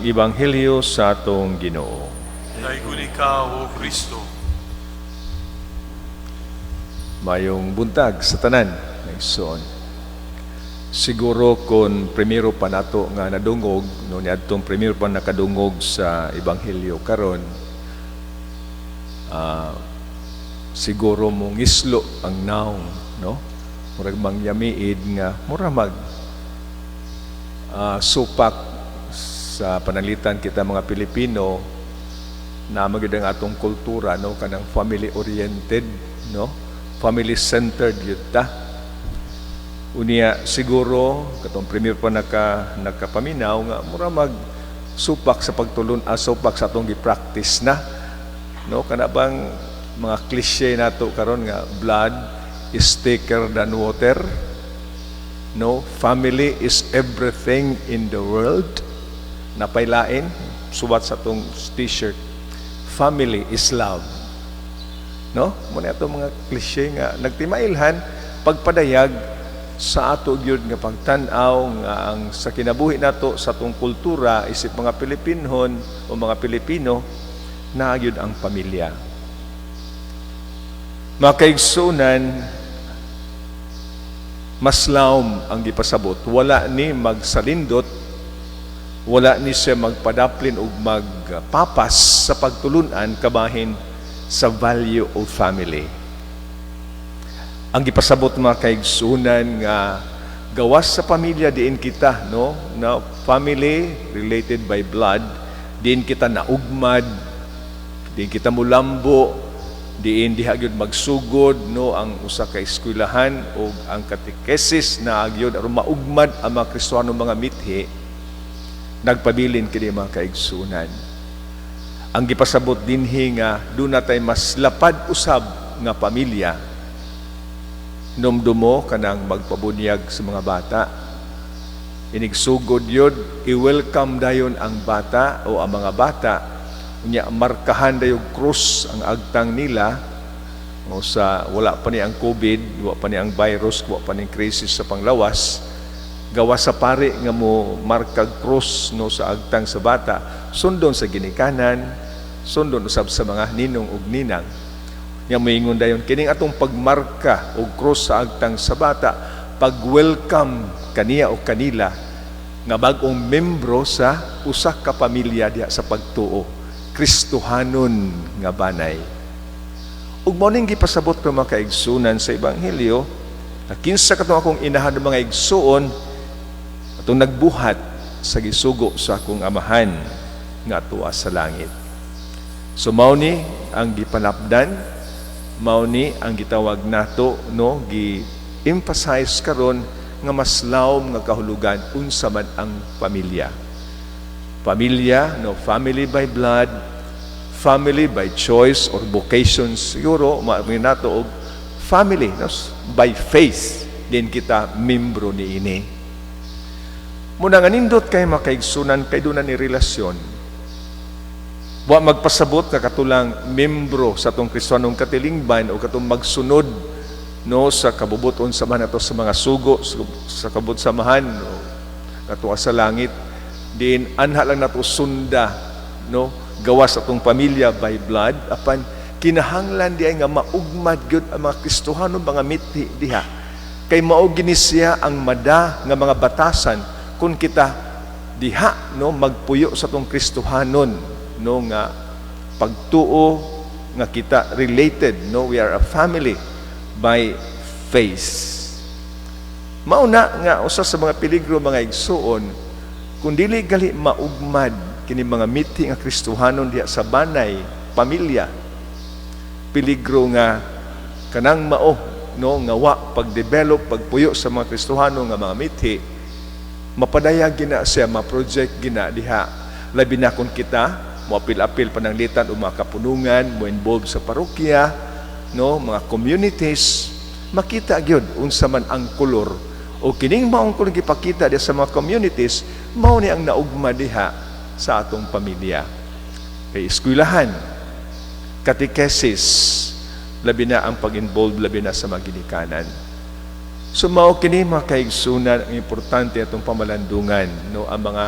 Ebanghelyo sa atong Ginoo. Daigon ikaw, O Kristo. Mayong buntag sa tanan nga igsoon. Siguro kung primero pa nato nga nadungog, no niadtong primero pa nakadungog sa Ebanghelyo karon, siguro mong islo ang naong, no? Murag mangyamiid nga mura mag supak sa panalitan kita mga Pilipino na magid ang atong kultura, no, kanang family oriented, no, family centered yun ta. Unya siguro katong premier pa nakapaminaw nga mura mag supak sa pagtulon supak sa atong gi-practice na, no, kana bang mga cliche nato karon nga blood is thicker than water, no, family is everything in the world. Napailain suwat sa atong t-shirt, family is love, no, muna itong mga cliche nga nagtimailhan pagpadayag sa ato gyud nga pagtan-aw nga ang sa kinabuhi nato sa atong kultura isip mga Pilipinhon o mga Pilipino na gyud ang pamilya. Mga kaigsunan, maslawom ang gipasabot, wala ni magsalindot, wala ni siya magpadaplin o magpapas sa pagtulunan kabahin sa value of family. Ang gipasabot mga kaigsunan nga gawas sa pamilya diin kita, no, na family related by blood, diin kita naugmad, diin kita mulambo, diin diha gyud magsugod, no, ang usa ka eskwelahan o ang katekesis na agyod aron maugmad ang mga Kristiyano mga mithi. Nagpabilin kini mga kaigsunan. Ang gipasabot dinhi nga doon natay mas lapad usab nga pamilya. Numdumo kanang magpabunyag sa mga bata. Inigsugod yun, i-welcome dayon ang bata o ang mga bata. Unya markahan dayon krus ang agtang nila. O sa wala pa ni ang COVID, wala pa ni ang virus, wala pa ni krisis sa panglawas. Gawa sa pari nga mo markag cross, no, sa agtang sa bata, sundon sa ginikanan, sundon usab sa mga ninong ug ninang. Nga moingon dayon kining atong pagmarka og cross sa agtang sa bata, pag-welcome kaniya o kanila nga bag-ong membro sa usa ka pamilya diha sa pagtuo, Kristohanon nga banay. Ug mao ning gipasabot ko mga kaigsunan sa Ebanghelyo, na kinsa katong akong inahan ng mga igsuon atong nagbuhat sa gisugo sa akong amahan nga tuwa sa langit. So mao ni ang gipanapdan, mao ni ang gitawag nato, no, gi-emphasize karon nga mas lawom nga kahulugan unsa man ang pamilya. Pamilya, no, family by blood, family by choice or vocation, siguro maamin nato og family, no, by faith din kita membro ni ini. Muna nga nindot kay makaigsunan kay doon na ni relasyon. Wa magpasabot ka katulang membro sa atong Kristiyanong katilingban o katong magsunod, no, sa kabubuton sa man ato sa mga sugo sa kabut samahan, no, katuwa sa langit. Din anha lang nato sunda, no, gawas atong pamilya by blood, apan kinahanglan di ay nga maugmad gyud ang mga Kristohanon mga mithi diha. Kay mao gini siya ang mada nga mga batasan kung kita diha, no, magpuyo sa atong Kristohanon, no, nga pagtuo nga kita related, no, we are a family by faith. Mauna nga usa sa mga peligro mga igsuon kung dili gali maugmad kini mga mithi nga Kristohanon diha sa banay pamilya. Peligro nga kanang mao, no, nga wa pag-develop pagpuyo sa mga Kristohano nga mga mithi, mapadayag gina siya, ma-project gina diha, labi na kung kita moapil-apil pananglitan o mga kapunungan, mo involved sa parokya, no, mga communities, makita gyud unsa man ang kolor o kining maong kolor gipakita diha sa mga communities, mao ni ang naugma diha sa atong pamilya. Kay eskwelahan, katekesis, labi na ang pag-involve, labi na sa maginikanan. So mao kini mga kaigsunan ang importante atong pamalandungan, no, ang mga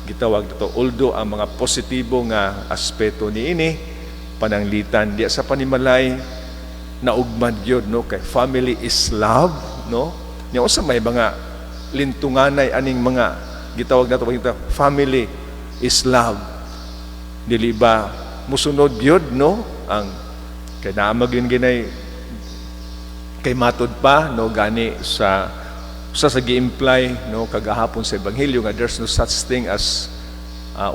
gitawag dito. Although ang mga positibo nga aspeto niini pananglitan diya sa panimalay naugmad gyud, no, kay family is love, no. Nya usa may mga lintunganay aning mga gitawag nato family is love. Dili ba musunod gyud, no, ang kay naamag yun ginay kay matod pa, no, gani sa gi-imply, no, kagahapon sa ebanghelyo nga there's no such thing as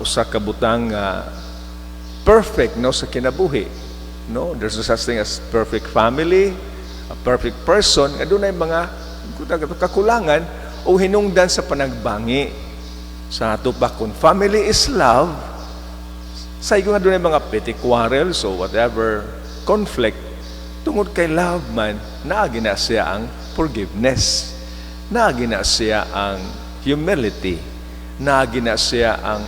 usa ka butang perfect, no, sa kinabuhi, no. There's no such thing as perfect family, a perfect person. Adunay mga kakulangan o hinungdan sa panagbangi sa ato pa kung family is love. Sa nga adunay mga petty quarrels so whatever conflict, tungod kay love man, naagi na siya ang forgiveness, naagi na siya ang humility, naagi na siya ang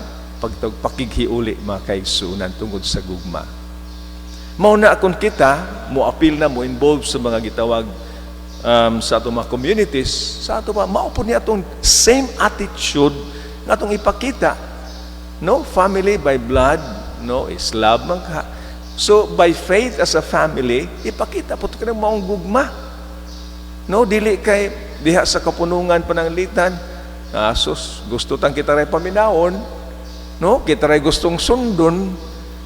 pakighiuli mga kaigsunan tungod sa gugma. Mauna akong kita, mo appeal na mo involved sa mga gitawag sa atong mga communities, sa ato pa, maupo niya itong same attitude na itong ipakita. No? Family by blood, no, is love man ka. So, by faith as a family, ipakita po ito ka ng maong gugma. No, dili kay diha sa kapunungan pananglitan, sus, gusto tang kita rin paminawon, no, kita rin gustong sundon,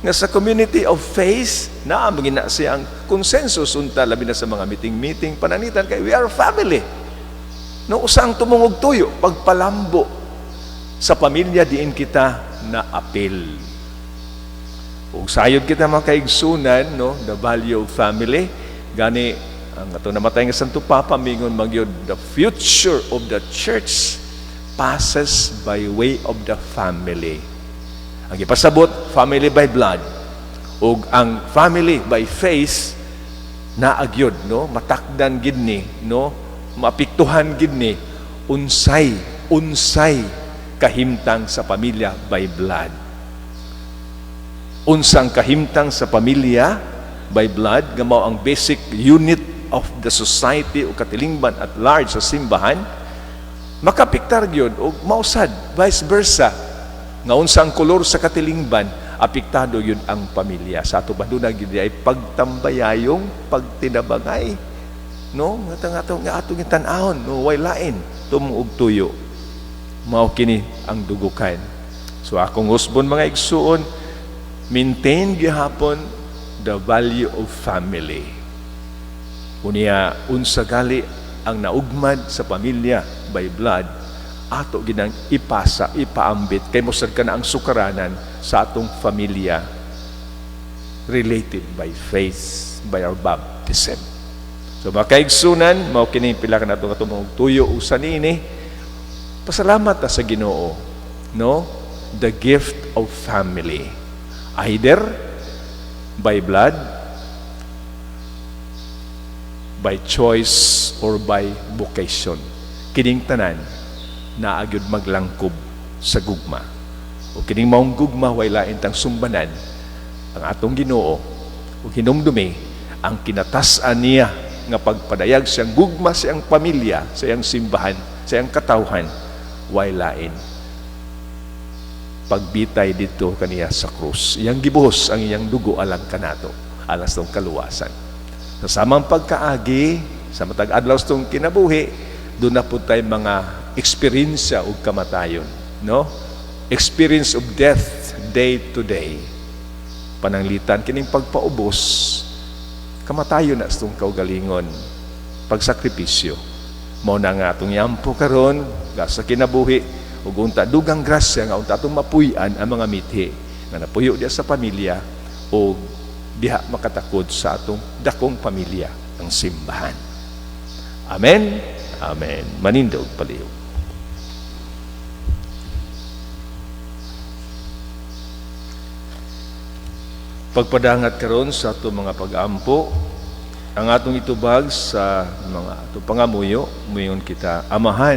nga sa community of faith, naamagin na siyang consensus, unta, labi na sa mga meeting pananitan, kay we are family. No, usang tumungog tuyo, pagpalambo sa pamilya diin kita na apil. Ug sayod kita mga kaigsunan, no, the value of family, gani ang ato namatay nga Santo Papa mingon magyud, the future of the church passes by way of the family. Ang ipasabot, family by blood, ug ang family by faith naagyod, no, matakdan gid ni, no, maapektuhan gid ni unsay kahimtang sa pamilya by blood. Unsang kahimtang sa pamilya by blood nga mao ang basic unit of the society o katilingban at large sa simbahan, makapiktar gyud o mausad vice versa nga unsang kolor sa katilingban apektado yun ang pamilya. Sa ato baduna gyud ay pagtambayayong, pagtinabangay, no, nga atong tan-awon, no, way lain tumuog tuyo, mao kini ang dugukan. So akong husband mga igsuon, maintain gihapon the value of family. Unya unsa gali ang naugmad sa pamilya by blood, ato ginang ipaambit kay mosad ka na ang sukaranan sa atong pamilya related by faith, by our baptism. So makaigsunan, mao kini pila ka nato katong tuyo usa niini. Pasalamat ta sa Ginoo, no, the gift of family, either by blood, by choice, or by vocation. Kining tanan naagyud maglangkob sa gugma. O kining maong gugma way lain tang sumbanan ang atong Ginoo ug hinumdumi ang kinatas-an niya nga pagpadayag siyang gugma sa iyang pamilya, sa iyang simbahan, sa iyang katawhan, way lain pagbitay dito kaniya sa krus. Iyang gibuhos ang iyang dugo alang kanato, alas tong kaluwasan. Sa samang pagkaagi, sa matag adlaw tong kinabuhi, doon na po tayo mga eksperyensya o kamatayon, no? Experience of death day to day. Pananglitan kining pagpaubos, kamatayon na itong kaugalingon, pagsakripisyo. Mao na nga itong yampo karon sa kinabuhi, ug unta dugang grasya nga unta atong mapuy-an ang mga mithi nga napuyo diya sa pamilya o diha makatakod sa atong dakong pamilya, ang simbahan. Amen. Amen. Manindog paliw. Pagpadangat karon sa atong mga pag-ampo, ang atong itubag sa mga atong pangamuyo, muyon kita, Amahan